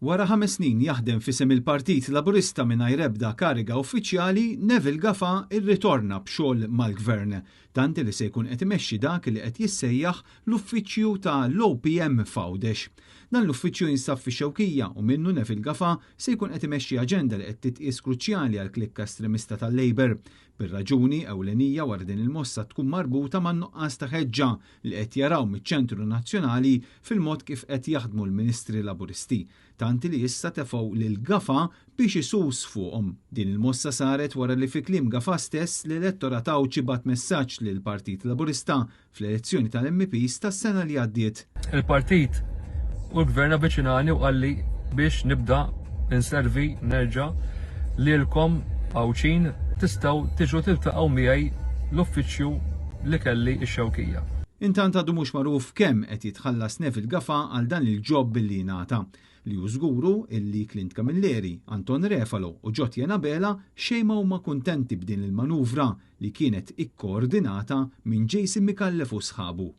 Wara 5 snin jaħdem f'isem il-Partit Laburista mingħajr ebda kariga uffiċjali, Neville Gafa irritorna b'xogħol mal-Gvern, tant li se jkun qed imexxi dak li qed jissejjaħ l-uffiċċju ta' l-OPM Fawdex. Dan l-uffiċċju jinsab fix-Xewkija u minnu Neville Gafa se jkun qed imexxi aġenda li qed titqies kruċjali għall klikka estremista tal-Labor. Bir-raġuni ewlenija wara din il-mossa tkun marbuta man nuqqas ta' ħeġġa li qed jaraw miċ-Ċentru Nazzjonali fil-mod kif qed jaħdmu l-Ministri Laburisti, tanti li issa tefgħu lil Gafa biex isus fuqhom. Din il-mossa saret wara li fi kliem Gafa stess l-elettorat ċibat messaġġ lil Partit Laburista fl-elezzjoni tal-MPs tas-sena li għaddiet. Il-Partit u l-Gvern avviċinani u qalli biex nibda inservi nerġa' lilkom Għawċin tistgħu tiġu tiltaqgħu miegħi l-uffiċċju li kelli x-Xewkija. Intant għadu mhux magħruf kemm qed jitħallas Neville Gafa għal dan il-ġobb billi ngħata li hu żguru illi Clint Camilleri, Anton Refalo u Ġotje Nabela xejn ma huma kuntenti b'din il-manuvra li kienet ikkoordinata minn Jason Micallef u sħabu.